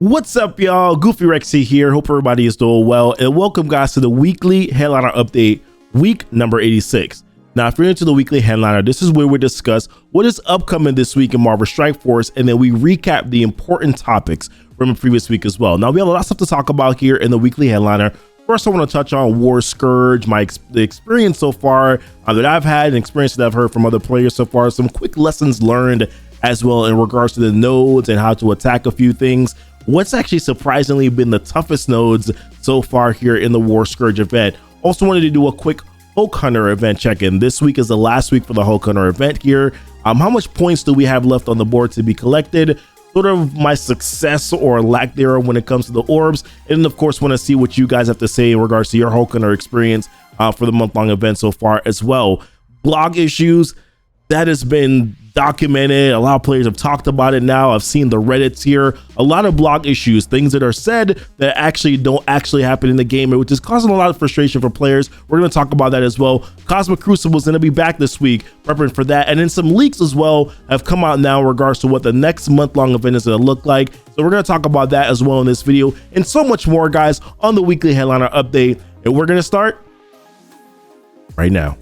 What's up, y'all? Goofy Rexy here. Hope everybody is doing well, and welcome, guys, to the weekly headliner update, week number 86. Now, if you're into the weekly headliner, this is where we discuss what is upcoming this week in Marvel Strike Force, and then we recap the important topics from the previous week as well. Now, we have a lot of stuff to talk about here in the weekly headliner. First, I want to touch on War Scourge, the experience so far that I've had, and experience that I've heard from other players so far. Some quick lessons learned as well in regards to the nodes and how to attack a few things. What's actually surprisingly been the toughest nodes so far here in the War Scourge event. Also wanted to do a quick Hulk Hunter event check-in. This week is the last week for the Hulk Hunter event here. How much points do we have left on the board to be collected? Sort of my success or lack thereof when it comes to the orbs. And then, of course, want to see what you guys have to say in regards to your Hulk Hunter experience for the month-long event so far as well. Blog issues, that has been documented. A lot of players have talked about it now. I've seen the Reddits here. A lot of blog issues, things that are said that actually don't actually happen in the game, which is causing a lot of frustration for players. We're going to talk about that as well. Cosmic Crucible is going to be back this week, prepping for that. And then some leaks as well have come out now in regards to what the next month-long event is going to look like. So we're going to talk about that as well in this video and so much more, guys, on the weekly headliner update. And we're going to start right now.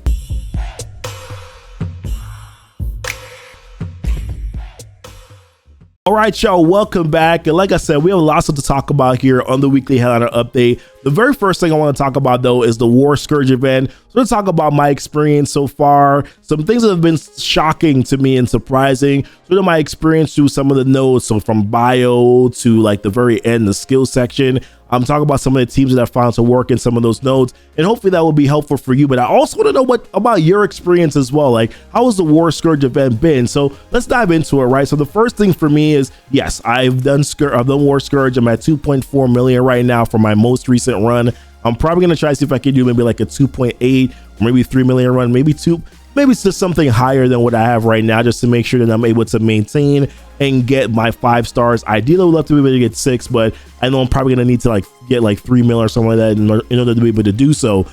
All right, y'all, welcome back. And like I said, we have lots to talk about here on the weekly headliner update. The very first thing I want to talk about, though, is the War Scourge event. So we're going to talk about my experience so far, some things that have been shocking to me and surprising. Sort of my experience through some of the nodes, so from bio to like the very end, the skill section. I'm talking about some of the teams that I found to work in some of those nodes, and hopefully that will be helpful for you. But I also want to know what about your experience as well. Like, how has the War Scourge event been? So let's dive into it, right? So the first thing for me is, yes, I've done War Scourge. I'm at 2.4 million right now for my most recent run. I'm probably gonna try to see if I can do maybe like a 2.8 or maybe 3 million run, maybe it's just something higher than what I have right now, just to make sure that I'm able to maintain and get my 5 stars. Ideally, I would love to be able to get 6, but I know I'm probably gonna need to like get like 3 mil or something like that in order to be able to do so.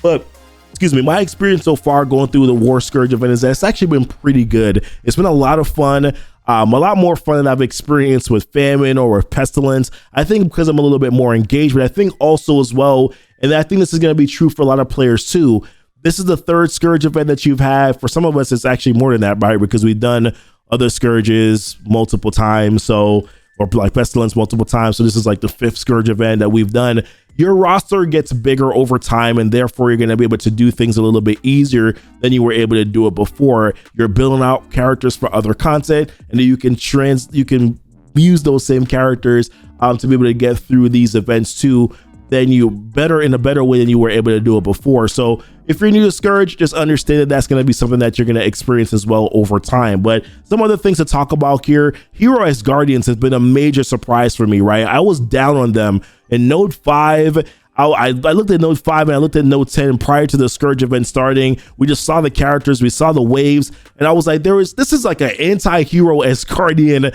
But excuse me, my experience so far going through the War Scourge event is that it's actually been pretty good. It's been a lot of fun. A lot more fun than I've experienced with Famine or with Pestilence. I think because I'm a little bit more engaged, but I think also as well, and I think this is going to be true for a lot of players too, this is the third Scourge event that you've had. For some of us, it's actually more than that, right? Because we've done other Scourges multiple times, or like Pestilence multiple times. So this is like the 5th Scourge event that we've done. Your roster gets bigger over time, and therefore you're going to be able to do things a little bit easier than you were able to do it before. You're building out characters for other content, and then you can use those same characters to be able to get through these events too. Then in a better way than you were able to do it before. So if you're new to Scourge, just understand that that's going to be something that you're going to experience as well over time. But some other things to talk about here, Hero as Guardians has been a major surprise for me, right? I was down on them in Node 5. I looked at Node 5 and I looked at Node 10 prior to the Scourge event starting. We just saw the characters, we saw the waves, and I was like, this is like an anti-Hero as Guardian,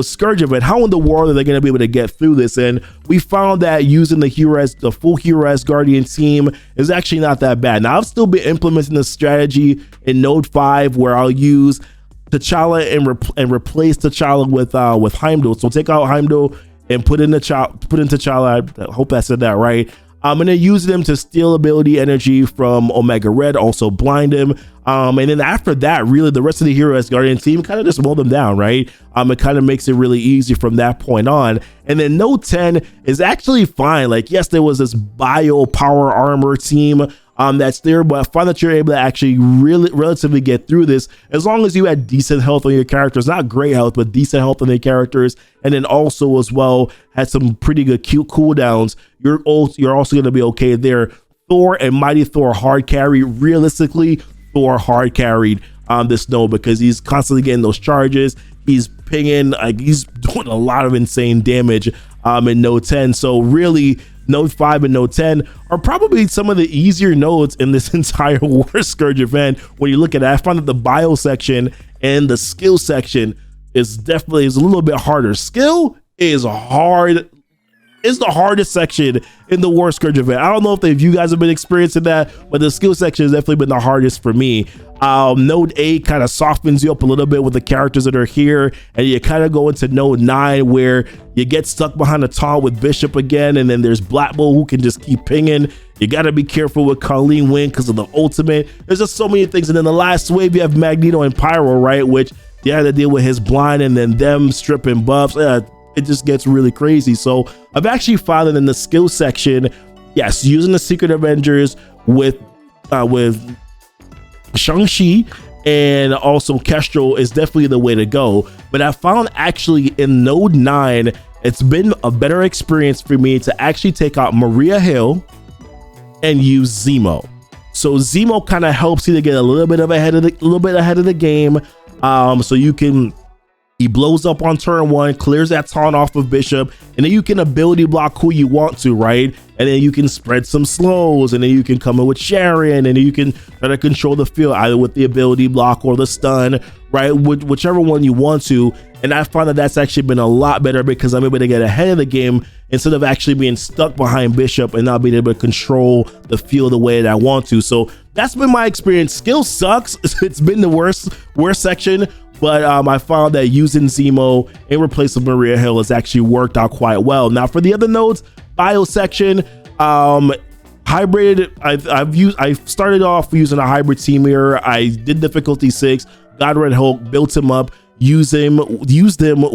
Scourge event. How in the world are they going to be able to get through this? And we found that using the full Hero as Guardian team is actually not that bad. Now, I've still been implementing this strategy in Node 5 where I'll use T'Challa and replace T'Challa with Heimdall. So take out Heimdall and put in T'Challa. I hope I said that right. I'm gonna use them to steal ability energy from Omega Red, also blind him. And then after that, really the rest of the Hero as Guardian team kind of just mow them down, right? It kind of makes it really easy from that point on. And then Node 10 is actually fine. Like, yes, there was this bio power armor team that's there, but I find that you're able to actually really relatively get through this as long as you had decent health on your characters. Not great health, but decent health on your characters, and then also as well had some pretty good cute cooldowns. You're also going to be okay there. Thor and Mighty Thor hard carry. Realistically, Thor hard carried this node because he's constantly getting those charges. He's pinging, like he's doing a lot of insane damage in Node 10. So really, Node 5 and Node 10 are probably some of the easier nodes in this entire War Scourge event. When you look at it, I found that the bio section and the skill section is a little bit harder. Skill is hard is the hardest section in the War Scourge event. I don't know if you guys have been experiencing that, but the skill section has definitely been the hardest for me. Node 8 kind of softens you up a little bit with the characters that are here, and you kind of go into Node 9 where you get stuck behind a taunt with Bishop again, and then there's Black Bull who can just keep pinging. You got to be careful with Colleen Wing because of the ultimate. There's just so many things. And then the last wave, you have Magneto and Pyro, right? Which you had to deal with his blind and then them stripping buffs. It just gets really crazy. So I've actually found that in the skill section, yes, using the Secret Avengers with Shang-Chi and also Kestrel is definitely the way to go. But I found actually in Node 9, it's been a better experience for me to actually take out Maria Hill and use Zemo. So Zemo kind of helps you to get a little bit ahead of the game. So you can, he blows up on turn 1, clears that taunt off of Bishop, and then you can ability block who you want to, right? And then you can spread some slows, and then you can come in with Sharon, and then you can try to control the field either with the ability block or the stun, right? Whichever one you want to. And I find that that's actually been a lot better because I'm able to get ahead of the game instead of actually being stuck behind Bishop and not being able to control the field the way that I want to. So that's been my experience. Skill sucks. It's been the worst section. But I found that using Zemo in replace of Maria Hill has actually worked out quite well. Now for the other nodes, bio section, hybrid, I started off using a hybrid team here. I did difficulty 6, got Red Hulk, built him up, used them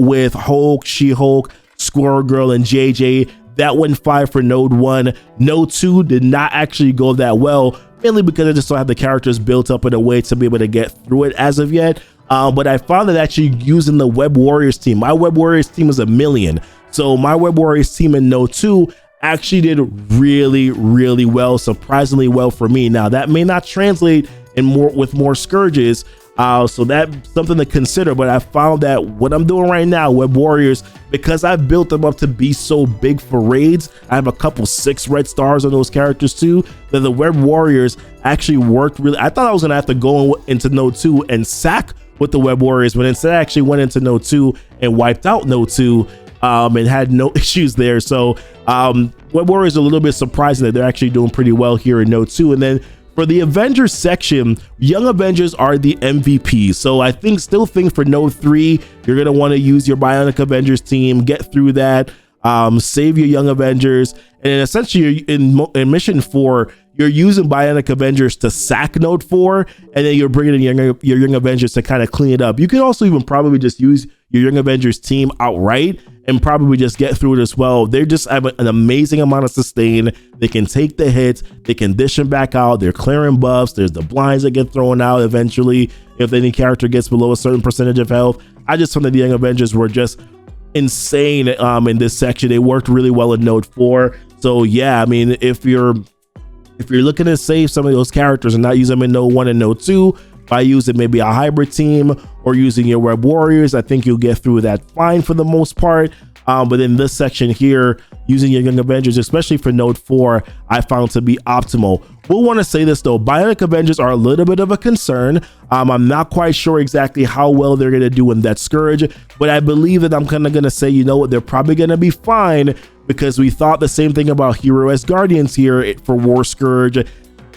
with Hulk, She-Hulk, Squirrel Girl, and JJ. That went 5 for Node 1. Node 2 did not actually go that well, mainly because I just don't have the characters built up in a way to be able to get through it as of yet. But I found that actually using the Web Warriors team, my Web Warriors team is 1 million. So my Web Warriors team in Node 2 actually did really, really well, surprisingly well for me. Now that may not translate with more Scourges, so that's something to consider. But I found that what I'm doing right now, Web Warriors, because I've built them up to be so big for raids, I have a couple 6 red stars on those characters too, that the Web Warriors actually worked really. I thought I was gonna have to go into Node 2 and sack with the Web Warriors, but instead I actually went into Node 2 and wiped out Node 2 and had no issues there. So Web Warriors are a little bit surprising that they're actually doing pretty well here in Node 2. And then for the Avengers section, Young Avengers are the MVP. So I still think for Node 3, you're going to want to use your Bionic Avengers team, get through that, save your Young Avengers. And then essentially in Mission 4, you're using Bionic Avengers to sack Node 4, and then you're bringing in your Young Avengers to kind of clean it up. You can also even probably just use your Young Avengers team outright and probably just get through it as well. They just have an amazing amount of sustain. They can take the hits, they can dish them back out, they're clearing buffs, there's the blinds that get thrown out eventually if any character gets below a certain percentage of health. I just found that the Young Avengers were just insane in this section. They worked really well in Node 4. So yeah, I mean, if you're looking to save some of those characters and not use them in Node 1 and Node 2 by using maybe a hybrid team or using your Web Warriors, I think you'll get through that fine for the most part. But in this section here, using your Young Avengers, especially for Node 4, I found to be optimal. We'll want to say this though, Bionic Avengers are a little bit of a concern. I'm not quite sure exactly how well they're going to do in that Scourge, but I believe that I'm kind of going to say, you know what, they're probably going to be fine, because we thought the same thing about Hero as Guardians here for War Scourge.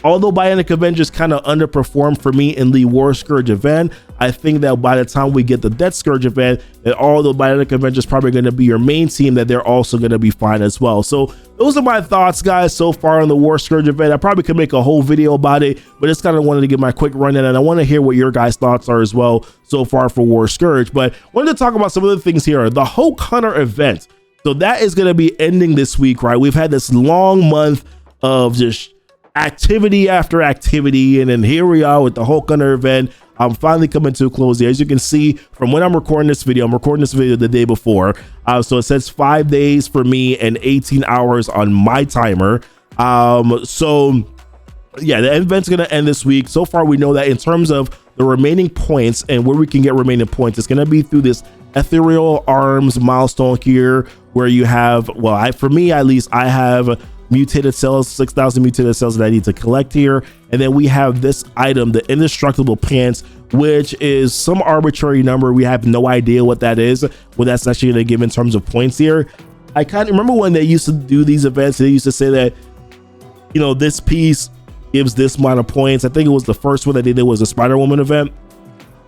Although Bionic Avengers kind of underperformed for me in the War Scourge event, I think that by the time we get the Death Scourge event, that although Bionic Avengers probably going to be your main team, that they're also going to be fine as well. So those are my thoughts, guys, so far on the War Scourge event. I probably could make a whole video about it, but just kind of wanted to give my quick run in, and I want to hear what your guys' thoughts are as well so far for War Scourge. But wanted to talk about some of the things here. The Hulk Hunter event. So that is going to be ending this week, right? We've had this long month of just activity after activity, and then here we are with the Hulk Hunter event. I'm finally coming to a close here. As you can see from when I'm recording this video, the day before. So it says 5 days for me and 18 hours on my timer. So yeah, the event's going to end this week. So far, we know that in terms of the remaining points and where we can get remaining points, it's going to be through this Ethereal Arms milestone here, where you have, well, for me at least, I have mutated cells, 6,000 mutated cells that I need to collect here. And then we have this item, the Indestructible Pants, which is some arbitrary number. We have no idea what that is, what that's actually going to give in terms of points here. I kind of remember when they used to do these events, they used to say that, you know, this piece gives this amount of points. I think it was the first one that they did was a Spider-Woman event,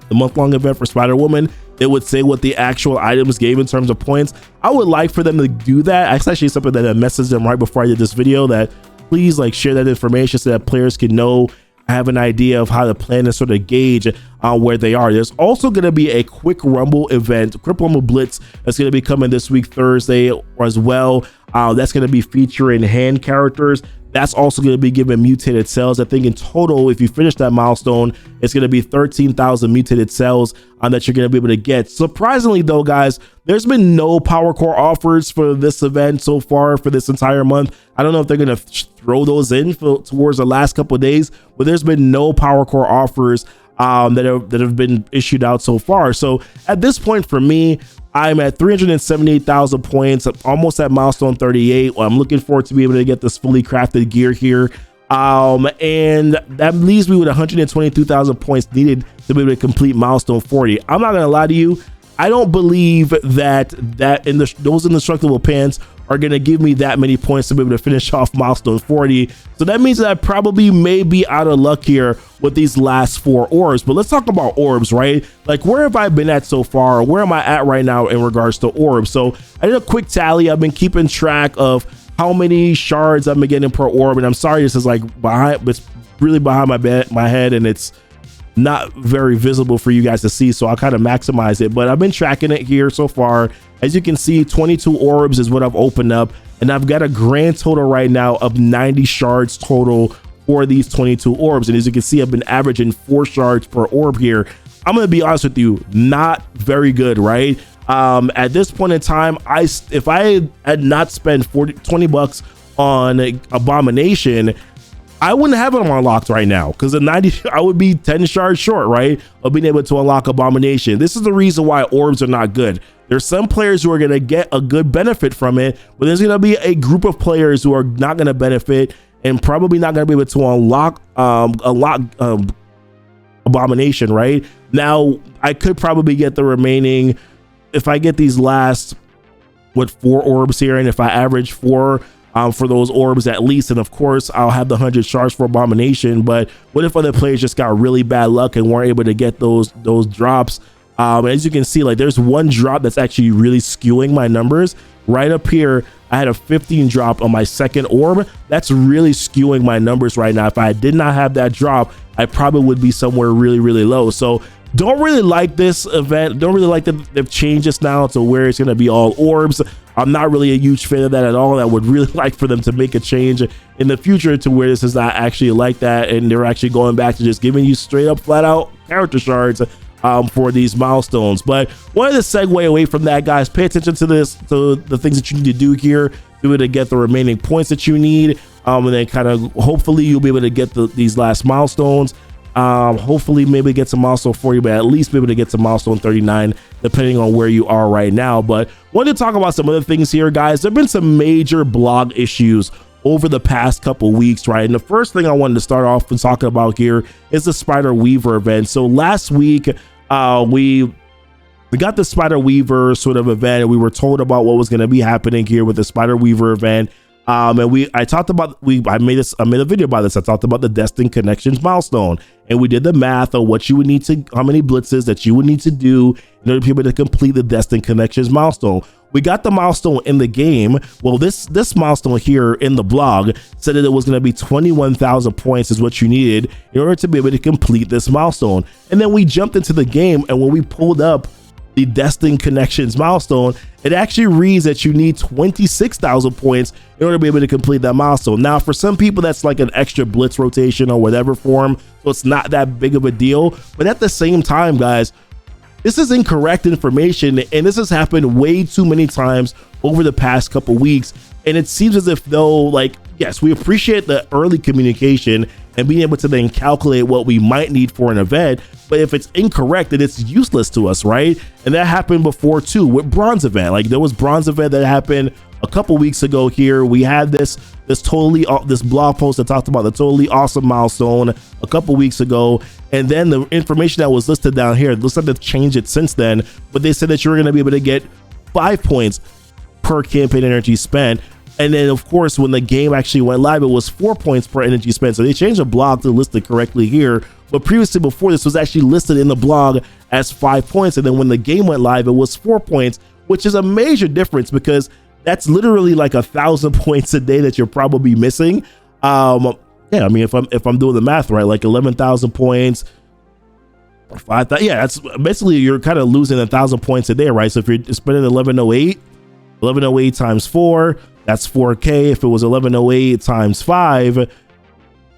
the month-long event for Spider-Woman. They would say what the actual items gave in terms of points. I would like for them to do that. It's actually something that I messaged them right before I did this video, that please like share that information so that players can know, have an idea of how to plan and sort of gauge where they are. There's also going to be a quick rumble event, quick rumble blitz, that's going to be coming this week Thursday as well. That's going to be featuring hand characters. That's also going to be giving mutated cells. I think in total, if you finish that milestone, it's going to be 13,000 mutated cells that you're going to be able to get. Surprisingly though, guys, there's been no power core offers for this event so far for this entire month. I don't know if they're going to throw those in towards the last couple of days, but there's been no power core offers that have been issued out so far. So at this point for me, I'm at 378,000 points, almost at milestone 38. I'm looking forward to be able to get this fully crafted gear here. And that leaves me with 122,000 points needed to be able to complete milestone 40. I'm not gonna lie to you, I don't believe that those indestructible pants are going to give me that many points to be able to finish off milestone 40. So that means that I probably may be out of luck here with these last 4 orbs. But let's talk about orbs, right? Like, where have I been at so far? Where am I at right now in regards to orbs? So I did a quick tally. I've been keeping track of how many shards I've been getting per orb. And I'm sorry, this is like behind, it's really behind my head, and it's not very visible for you guys to see, so I'll kind of maximize it. But I've been tracking it here so far. As you can see, 22 orbs is what I've opened up, and I've got a grand total right now of 90 shards total for these 22 orbs. And as you can see, I've been averaging 4 shards per orb here. I'm gonna be honest with you, not very good, right? At this point in time, if I had not spent 20 bucks on Abomination, I wouldn't have it unlocked right now, because the 90, I would be 10 shards short, right, of being able to unlock Abomination. This is the reason why orbs are not good. There's some players who are going to get a good benefit from it, but there's going to be a group of players who are not going to benefit and probably not going to be able to unlock Abomination, right? Now, I could probably get the remaining, if I get these last, 4 orbs here, and if I average 4 for those orbs at least, and of course I'll have the 100 shards for Abomination. But what if other players just got really bad luck and weren't able to get those drops? As you can see, like, there's one drop that's actually really skewing my numbers. Right up here, I had a 15 drop on my second orb. That's really skewing my numbers right now. If I did not have that drop, I probably would be somewhere really, really low. So don't really like this event. Don't really like that they've changed this now to where it's going to be all orbs. I'm not really a huge fan of that at all. I would really like for them to make a change in the future to where this is not actually like that, and they're actually going back to just giving you straight up flat out character shards for these milestones. But wanted to segue away from that, guys. Pay attention to this, to the things that you need to do here to get the remaining points that you need, and then kind of hopefully you'll be able to get these last milestones. Hopefully maybe get some milestone 40, but at least be able to get to milestone 39 depending on where you are right now. But wanted to talk about some other things here, guys. There have been some major blog issues over the past couple weeks, right? And the first thing I wanted to start off with talking about here is the Spider Weaver event. So last week we got the Spider Weaver sort of event, and we were told about what was going to be happening here with the Spider Weaver event. And I made a video about this. I talked about the Destined Connections milestone, and we did the math on what you would need to, how many blitzes that you would need to do in order to be able to complete the Destined Connections milestone. We got the milestone in the game. Well, this milestone here in the blog said that it was going to be 21,000 points is what you needed in order to be able to complete this milestone. And then we jumped into the game, and when we pulled up the Destined Connections milestone, it actually reads that you need 26,000 points in order to be able to complete that milestone. Now, for some people, that's like an extra blitz rotation or whatever form, so it's not that big of a deal. But at the same time, guys, this is incorrect information, and this has happened way too many times over the past couple weeks. And it seems as if though, like, yes, we appreciate the early communication and being able to then calculate what we might need for an event, but if it's incorrect, then it's useless to us, right? And that happened before too with Bronze event. Like, there was Bronze event that happened a couple weeks ago here. We had this blog post that talked about the totally awesome milestone a couple weeks ago, and then the information that was listed down here, it looks like they've changed it since then, but they said that you were going to be able to get 5 points per campaign energy spent. And then, of course, when the game actually went live, it was 4 points per energy spent. So they changed the blog to list it correctly here. But previously, before this was actually listed in the blog as 5 points. And then when the game went live, it was 4 points, which is a major difference because that's literally like 1,000 points a day that you're probably missing. Yeah, I mean, if I'm doing the math right, like 11,000 points, 5,000. Yeah, that's basically you're kind of losing 1,000 points a day, right? So if you're spending 1108 times 4, that's 4K. If it was 1108 times 5,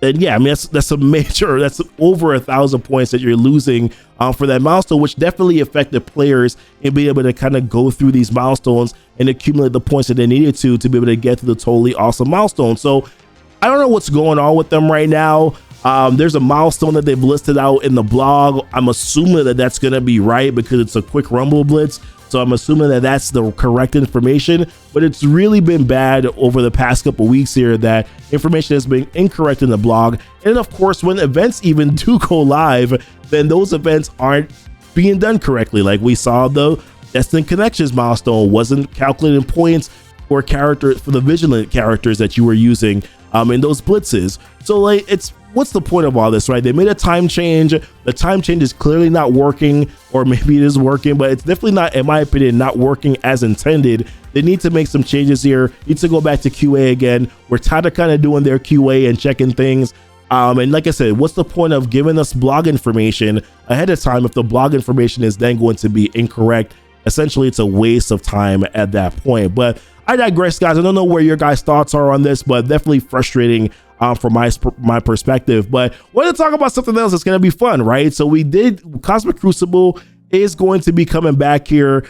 then yeah, I mean that's over 1,000 points that you're losing for that milestone, which definitely affected players in being able to kind of go through these milestones and accumulate the points that they needed to be able to get to the totally awesome milestone. So I don't know what's going on with them right now. There's a milestone that they've listed out in the blog. I'm assuming that that's going to be right because it's a quick rumble blitz. So I'm assuming that that's the correct information, but it's really been bad over the past couple weeks here that information has been incorrect in the blog. And of course, when events even do go live, then those events aren't being done correctly. Like we saw the Destined Connections milestone wasn't calculating points for the vigilant characters that you were using in those blitzes. So like, what's the point of all this, right? They made a time change. The time change is clearly not working, or maybe it is working, but it's definitely not, in my opinion, not working as intended. They need to make some changes here. Need to go back to QA again. We're tired of kind of doing their QA and checking things. And like I said, what's the point of giving us blog information ahead of time if the blog information is then going to be incorrect? Essentially, it's a waste of time at that point. But I digress, guys. I don't know where your guys' thoughts are on this, but definitely frustrating from my perspective. But we're going to talk about something else that's going to be fun, right? So Cosmic Crucible is going to be coming back here.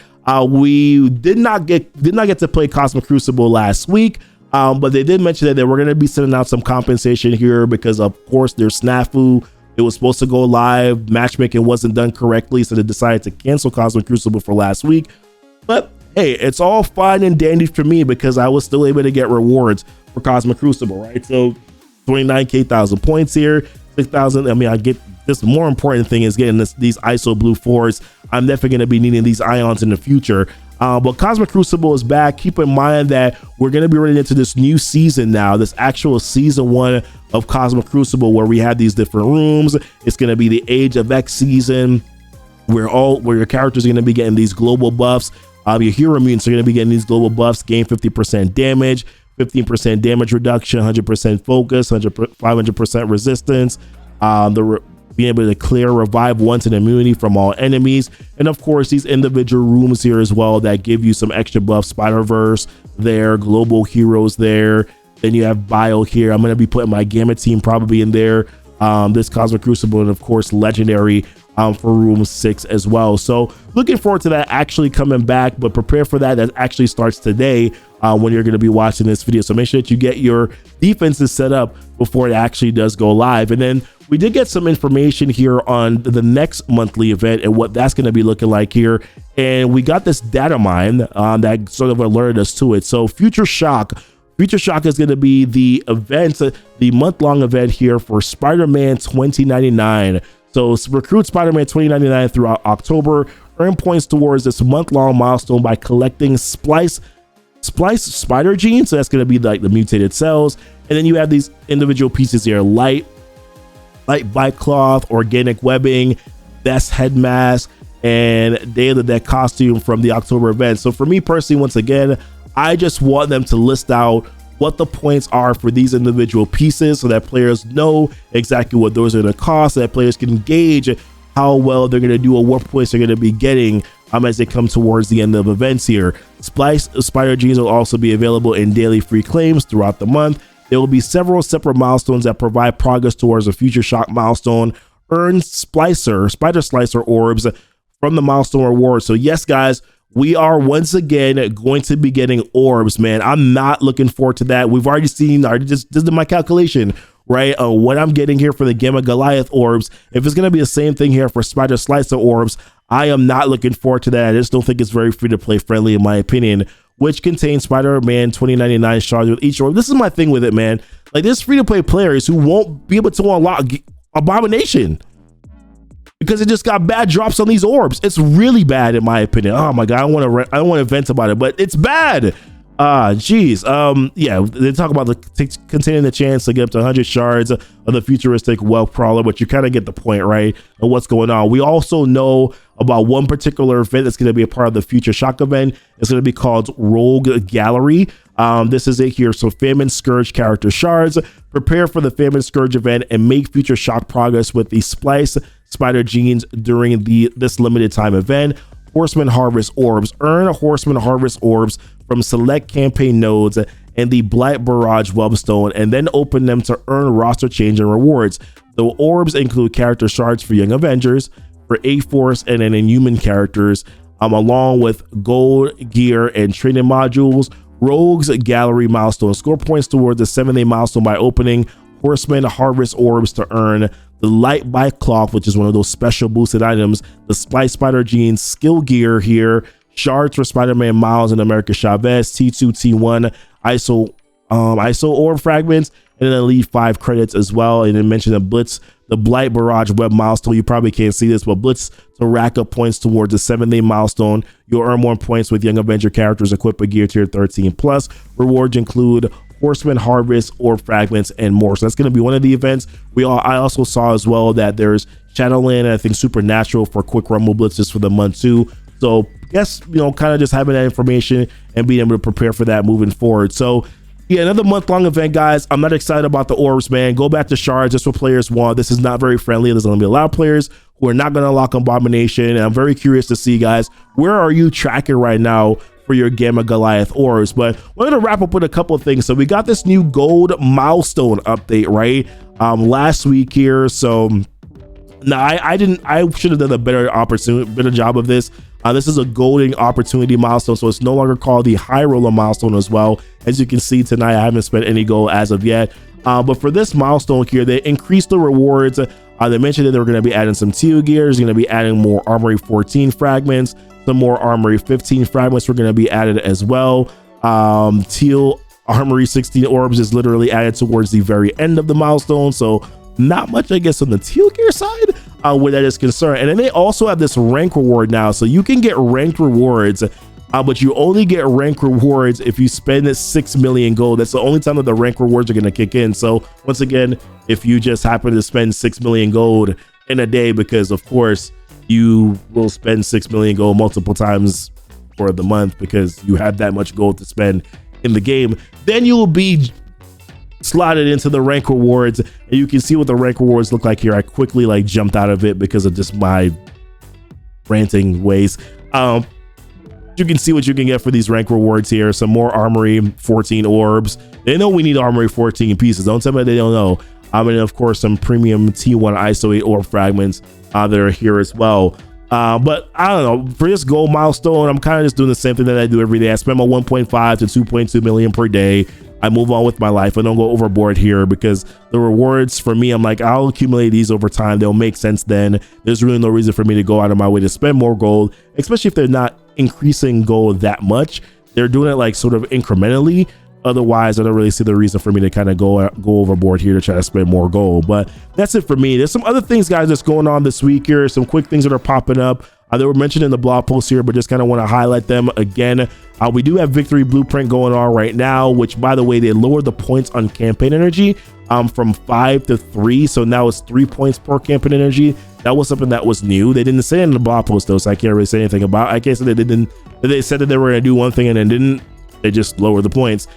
We did not get to play Cosmic Crucible last week, but they did mention that they were going to be sending out some compensation here because, of course, there's snafu. It was supposed to go live. Matchmaking wasn't done correctly, so they decided to cancel Cosmic Crucible for last week. But hey, it's all fine and dandy for me because I was still able to get rewards for Cosmic Crucible, right? So 29,000 points here, 6,000. I mean, I get this. More important thing is getting these ISO blue 4s. I'm definitely going to be needing these ions in the future. But Cosmic Crucible is back. Keep in mind that we're going to be running into this new season now, this actual season 1 of Cosmic Crucible, where we have these different rooms. It's going to be the Age of X season, where your characters are going to be getting these global buffs. Your hero mutants are going to be getting these global buffs, gain 50% damage, 15% damage reduction, 100% focus, 500% resistance, being able to clear, revive once an immunity from all enemies, and of course these individual rooms here as well that give you some extra buffs. Spider-Verse there, global heroes there. Then you have Bio here. I'm going to be putting my Gamma team probably in there. This Cosmic Crucible, and of course legendary for room 6 as well. So looking forward to that actually coming back, but prepare for that actually starts today when you're going to be watching this video. So make sure that you get your defenses set up before it actually does go live. And then we did get some information here on the next monthly event and what that's going to be looking like here. And we got this data mine that sort of alerted us to it. So Future Shock is going to be the event, the month-long event here for Spider-Man 2099. So recruit Spider-Man 2099 throughout October. Earn points towards this month-long milestone by collecting splice spider genes. So that's going to be like the mutated cells. And then you have these individual pieces here: light bite cloth, organic webbing, best head mask, and Day of the Dead costume from the October event. So for me personally, once again, I just want them to list out what the points are for these individual pieces so that players know exactly what those are going to cost, so that players can gauge how well they're going to do or what points they're going to be getting as they come towards the end of events here. Splice Spider Genes will also be available in daily free claims throughout the month. There will be several separate milestones that provide progress towards a Future Shock milestone. Earn Spider Slicer orbs from the milestone reward. So yes, guys, we are once again going to be getting orbs, man. I'm not looking forward to that. We've already seen, I just did my calculation, right? What I'm getting here for the Gamma Goliath orbs. If it's going to be the same thing here for Spider Slicer orbs, I am not looking forward to that. I just don't think it's very free to play friendly, in my opinion, which contains Spider-Man 2099 shards with each orb. This is my thing with it, man. Like, there's free to play players who won't be able to unlock Abomination because it just got bad drops on these orbs. It's really bad, in my opinion. Oh my god, I don't want to vent about it, but it's bad. Geez. Yeah, they talk about containing the chance to get up to 100 shards of the futuristic wealth crawler, but you kind of get the point, right, of what's going on. We also know about one particular event that's going to be a part of the Future Shock event. It's going to be called Rogue Gallery. This is it here. So Famine Scourge character shards. Prepare for the Famine Scourge event and make Future Shock progress with the Splice Spider genes during this limited time event. Horseman Harvest Orbs. Earn Horseman Harvest Orbs from select campaign nodes and the Blight Barrage Webstone, and then open them to earn roster change and rewards. The orbs include character shards for Young Avengers, for A-Force and then Inhuman characters, along with gold gear and training modules. Rogues Gallery milestone. Score points towards the 7-day milestone by opening Horseman Harvest Orbs to earn the Light by Cloth, which is one of those special boosted items, the Splice Spider Genes skill gear here, shards for Spider-Man Miles and America Chavez, T2, T1, ISO orb fragments, and then Elite 5 credits as well. And then mention the Blitz, the Blight Barrage web milestone. You probably can't see this, but Blitz to rack up points towards the 7-day milestone. You'll earn more points with Young Avenger characters equipped with gear tier 13 plus. Rewards include Horseman Harvest, orb fragments, and more. So that's going to be one of the events. I also saw as well that there's Shadowland and I think Supernatural for quick rumble blitzes for the month too. So I guess, kind of just having that information and being able to prepare for that moving forward. So yeah, another month-long event, guys. I'm not excited about the orbs, man. Go back to shards. That's what players want. This is not very friendly. There's going to be a lot of players who are not going to unlock Abomination. And I'm very curious to see, guys, where are you tracking right now for your Gamma Goliath orbs? But we're going to wrap up with a couple of things. So we got this new gold milestone update, right? Last week here. So now I should have done a better job of this. This is a golden opportunity milestone, so it's no longer called the high roller milestone as well. As you can see tonight, I haven't spent any gold as of yet. But for this milestone here, they increased the rewards. They mentioned that they were going to be adding some teal gears, going to be adding more Armory 14 fragments, some more Armory 15 fragments were going to be added as well. Teal Armory 16 orbs is literally added towards the very end of the milestone, so not much, I guess, on the teal gear side where that is concerned. And then they also have this rank reward now, so you can get ranked rewards, but you only get rank rewards if you spend 6 million gold. That's the only time that the rank rewards are going to kick in. So once again, if you just happen to spend 6 million gold in a day, because of course you will spend 6 million gold multiple times for the month because you have that much gold to spend in the game, then you will be slotted into the rank rewards. And you can see what the rank rewards look like here. I quickly jumped out of it because of just my ranting ways. You can see what you can get for these rank rewards here. Some more Armory 14 orbs. They know we need Armory 14 pieces. Don't tell me they don't know. And of course some premium T1 ISO 8 orb fragments that are here as well. But I don't know, for this gold milestone, I'm kind of just doing the same thing that I do every day. I spend my 1.5 to 2.2 million per day. I move on with my life. I don't go overboard here because the rewards for me, I'm like, I'll accumulate these over time. They'll make sense then. There's really no reason for me to go out of my way to spend more gold, especially if they're not increasing gold that much. They're doing it sort of incrementally. Otherwise, I don't really see the reason for me to kind of go overboard here to try to spend more gold. But that's it for me. There's some other things, guys, that's going on this week here. Some quick things that are popping up. They were mentioned in the blog post here, but just kind of want to highlight them again. We do have Victory Blueprint going on right now, which, by the way, they lowered the points on campaign energy from 5 to 3. So now it's 3 points per campaign energy. That was something that was new. They didn't say it in the blog post, though, so I can't really say anything about it. I can't say they didn't. They said that they were going to do one thing and then didn't. They just lowered the points.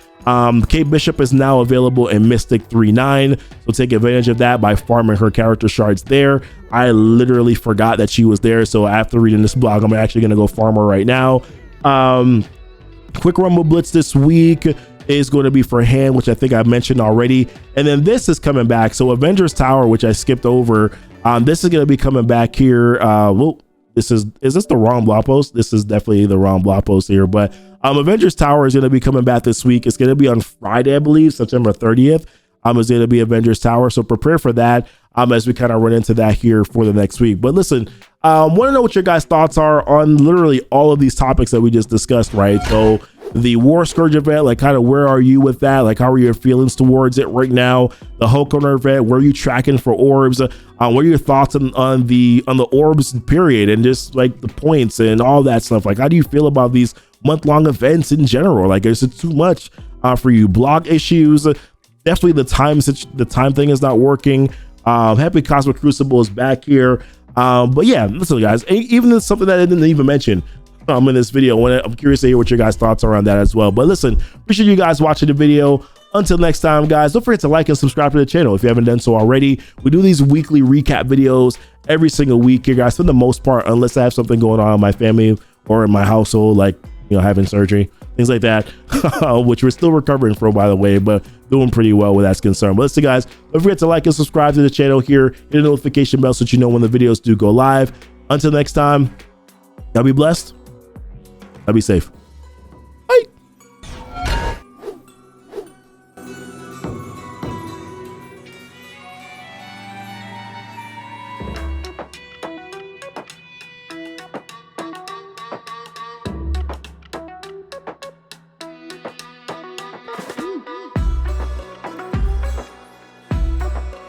Kate Bishop is now available in Mystic 3.9, so take advantage of that by farming her character shards there. I literally forgot that she was there, so after reading this blog, I'm actually going to go farm her right now. Quick Rumble Blitz this week is going to be for hand, which I think I mentioned already, and then this is coming back. So Avengers Tower, which I skipped over, this is going to be coming back here. Well, is this the wrong blog post? This is definitely the wrong blog post here, but Avengers Tower is going to be coming back this week. It's going to be on Friday, I believe, September 30th. Is going to be Avengers Tower, so prepare for that as we kind of run into that here for the next week. But listen, want to know what your guys' thoughts are on literally all of these topics that we just discussed, right? So the War Scourge event, kind of where are you with that? How are your feelings towards it right now? The Hulk Owner event, where are you tracking for orbs? What are your thoughts on the orbs period and just the points and all that stuff? How do you feel about these month-long events in general. Like, is it too much for you? Blog issues, definitely the time thing is not working. Happy Cosmic Crucible is back here. But yeah, listen, guys, even if something that I didn't even mention in this video, I'm curious to hear what your guys' thoughts are on that as well. But listen, appreciate you guys watching the video. Until next time, guys, don't forget to like and subscribe to the channel if you haven't done so already. We do these weekly recap videos every single week here, guys, for the most part, unless I have something going on in my family or in my household, like, you know, having surgery, things like that, which we're still recovering from, by the way, but doing pretty well where that's concerned. But listen, guys, don't forget to like and subscribe to the channel here, hit the notification bell so that you know when the videos do go live. Until next time, y'all be blessed. Y'all be safe.